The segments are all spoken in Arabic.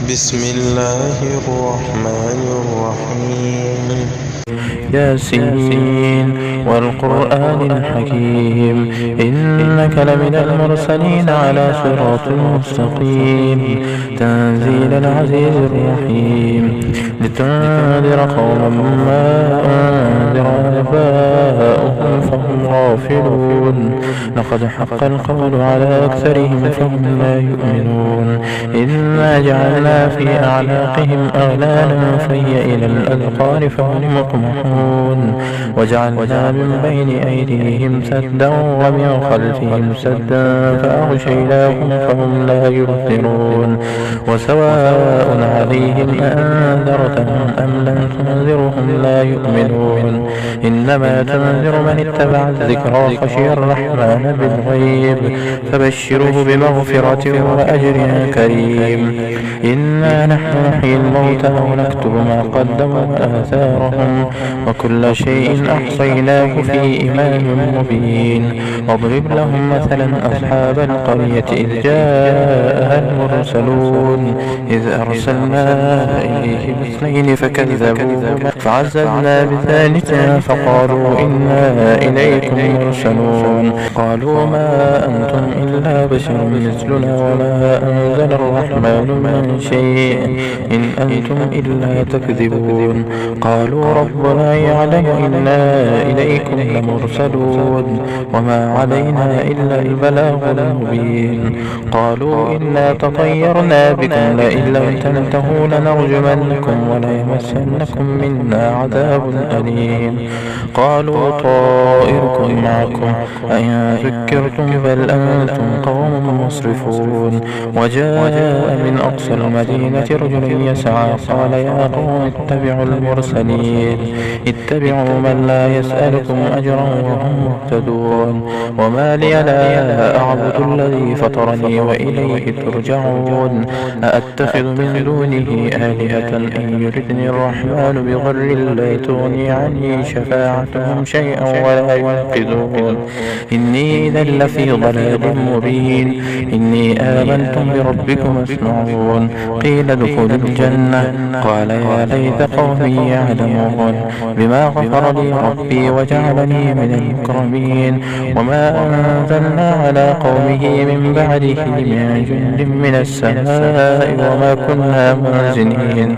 بسم الله الرحمن الرحيم. ياسين والقرآن الحكيم إنك لمن المرسلين على صراط مستقيم تنزيل العزيز الرحيم لتنذر قوما ما أنذر آباؤهم فهم غافلون لقد حق القول على أكثرهم فهم لا يؤمنون إنا جعلنا في أعناقهم أغلالا فهي إلى الأذقان فهم مقمحون وجعلنا من بين أيديهم سدا ومن خلفهم سدا فأغشيناهم فهم لا يبصرون وسواء عليهم أأنذرتهم أم لم تنذرهم لا يؤمنون إنما تنذر من اتبع الذكر وخشي الرحمن بالغيب فبشره بمغفرة وأجر كريم إنا نحن نحيي الموتى ونكتب ما قدموا وآثارهم وكل شيء أحصيناه في إمام مبين واضرب لهم مثلا أصحاب القرية إذ جاءها المرسلون إذ أرسلنا إليهم اثنين فكذبوهما فعززنا بثالث فقالوا إنا إليكم مرسلون قالوا ما أنتم إلا بشر مثلنا وما أنزل الرحمن من شيء إن أنتم إلا تكذبون قالوا ربنا يعلم إنا إليكم لمرسلون وما علينا إلا البلاغ المبين قالوا إنا تطيرنا بكم لئن لم تنتهوا لنرجمنكم وليمسنكم منا عذاب أليم قالوا طائركم معكم أئن ذكرتم بل أنتم قوم مسرفون وجاء من أقصى المدينة رجل يسعى قال يا قوم اتبعوا المرسلين اتبعوا من لا يسألكم أجرا وهم مهتدون وما لي لا أعبد الذي فطرني وإليه ترجعون أأتخذ من دونه آلهة إن يردني الرحمن بضر لا تغني عني شفاعتهم شيئا ولا ينقذون إني إذا لفي ضلال مبين إني آمنتم بربكم اسمعون قيل ادخلوا الجنة قال يا ليت قومي يعلمون بما غفر لي ربي وجعلني من المكرمين وما أنزلنا على قومه من بعده من جند من السماء وما كنا منزلين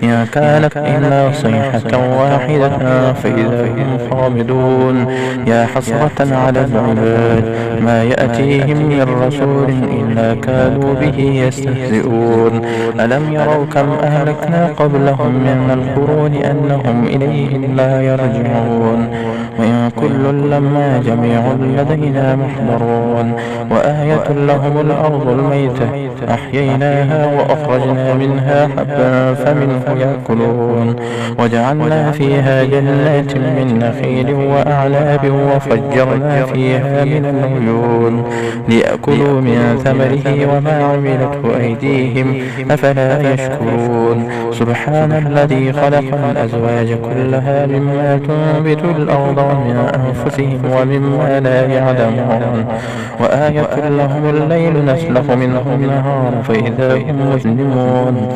إن كانت إلا صيحة واحدة فإذا هم خامدون يا حسرة على العباد ما يأتيهم من رسول إلا كانوا به يستهزئون ألم يروا كم أهلكنا قبلهم من القرون أنهم إليهم لا يرجعون وإن كل لما جميع لدينا محضرون وآية لهم الأرض الميتة أحييناها وأخرجنا منها حبا فمنه يأكلون وجعلنا فيها جنات من نخيل وأعناب وفجرنا فيها من العيون ليأكلوا من ثمره وما عملته أيديهم أفلا يشكرون سبحان الذي خلق الأزواج كلها مما تنبت الأرض ومن أنفسهم ومما لا يعلمون وآية لهم الليل نسلخ منه النهار فإذا هم مظلمون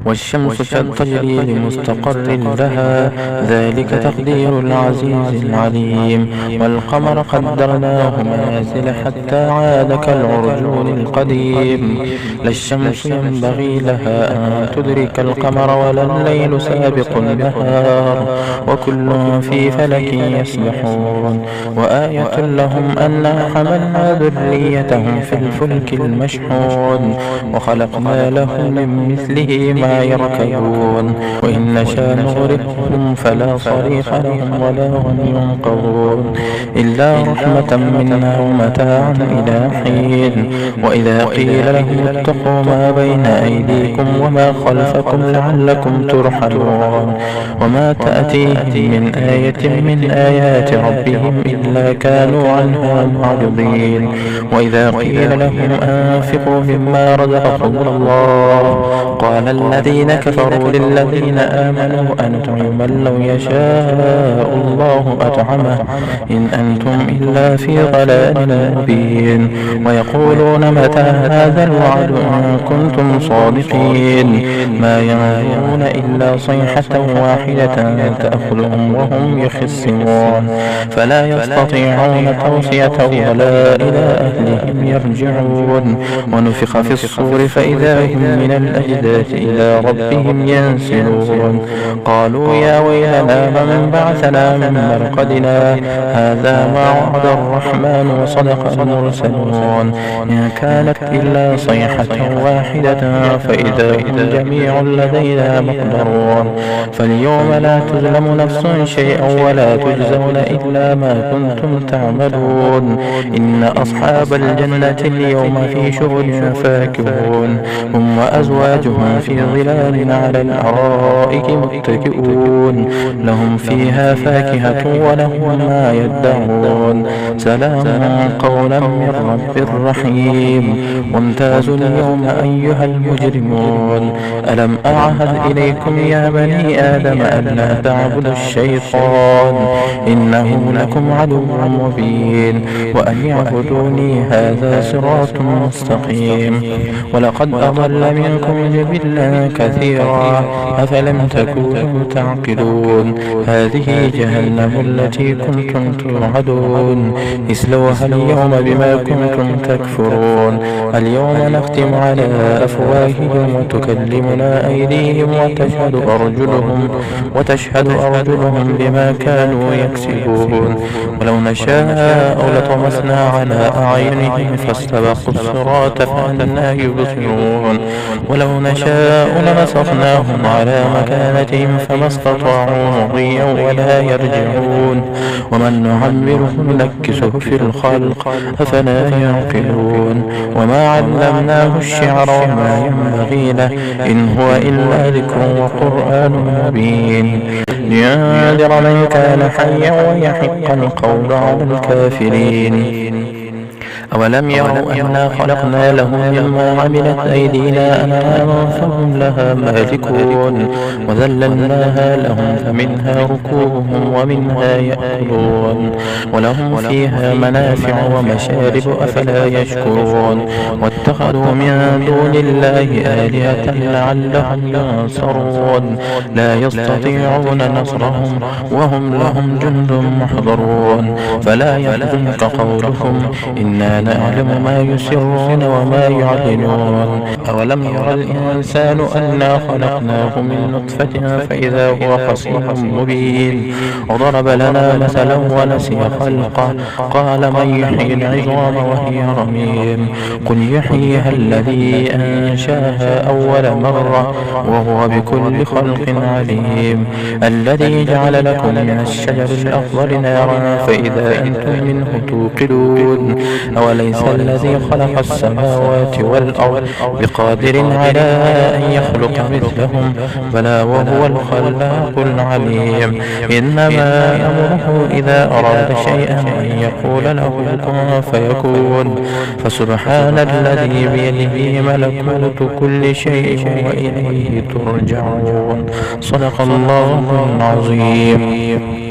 والشمس تجري لمستقر لها ذلك تقدير العزيز العليم والقمر قدرناه منازل حتى عاد كالعرجون القديم لا الشمس ينبغي لها أن تدرك القمر ولا الليل سابق النهار وكل في فلك يسبحون وآية لهم أنا حملنا ذريتهم في الفلك المشحون وخلقنا لهم من مثله ما يركبون وإن نشاء نغرقهم فلا صريخ لهم ولا هم ينقذون إلا رحمة منا ومتاعا إلى حين وإذا قيل لهم اتقوا ما بين أيديكم وما خلفكم لعلكم ترحمون وما تأتيهم من آية من آيات ربهم إلا كانوا عنها معرضين وإذا قيل لهم أنفقوا مما رزقكم الله قال الذين كفروا للذين آمنوا أنطعم من لو يشاء الله أطعمه إن أنتم إلا في ضلال مبين ويقولون متى هذا الوعد إن كنتم صادقين ما ينظرون إلا صيحة واحدة تأخذهم وهم يخصمون فلا يستطيعون توصية ولا إلى أهلهم يرجعون ونفخ في الصور فإذا هم من الأجداث إلى ربهم ينسلون قالوا يا ويلنا من بعثنا من مرقدنا هذا ما وعد الرحمن وصدق المرسلون إن كانت إلا صيحة واحدة فإذا هم جميع لدينا محضرون فاليوم لا تظلم نفس شيئا ولا تجزون إلا ما كنتم تعملون إن أصحاب الجنة اليوم في شغل فاكهون هم وأزواجهم في ظلال على الأرائك متكئون لهم فيها فاكهة ولهم ما يدعون سلام قولا من رب رحيم وامتازوا اليوم أيها المجرمون ألم أعهد إليكم يا بني آدم ألا تعبدوا الشيطان إنه لكم عدو مبين وأن يعبدوني هذا صراط مستقيم ولقد أضل منكم جبلا كثيرا أفلم تكونوا تعقلون هذه جهنم التي كنتم توعدون اصلوها اليوم بما كنتم تكفرون اليوم نختم على أفواههم وتكلمنا أيديهم وتشهد أرجلهم بما كانوا يكسبون ولو نشاء لطمسنا على أعينهم فاستبقوا الصراط فأنى يبصرون ولو نشاء لمسخناهم على مكانتهم فما استطاعوا مضيا ولا يرجعون ومن نعمره نكسه في الخلق أفلا يعقلون وما علمناه الشعر وما ينبغي له إن هو إلا ذكر وقرآن مبين لينذر من كان حيا ويحق القول على الكافرين أولم يروا أنا خلقنا لهم مما عملت أيدينا أنعاما فهم لها مالكون وذللناها لهم فمنها ركوبهم ومنها يأكلون ولهم فيها منافع ومشارب أفلا يشكرون واتخذوا من دون الله آلهة لعلهم ينصرون لا يستطيعون نصرهم وهم لهم جند محضرون فلا يحزنك قولهم إنا نعلم ما يسرون وما يعلنون أولم يرى الإنسان أنا خلقناه من نطفة فإذا هو خصيم مبين وضرب لنا مثلا ونسي خلقه قال من يحيي العظام وهي رميم قل يحييها الذي أنشاها أول مرة وهو بكل خلق عليم الذي جعل لكم من الشجر الأخضر نارا فإذا أنتم منه توقدون أوليس الذي خلق السماوات والأرض بقادر على أن يخلق مثلهم بلى وهو الخلاق العليم إنما أمره إذا أراد شيئا أن يقول له كن فيكون فسبحان الذي بيده ملكوت كل شيء وإليه ترجعون صدق الله العظيم.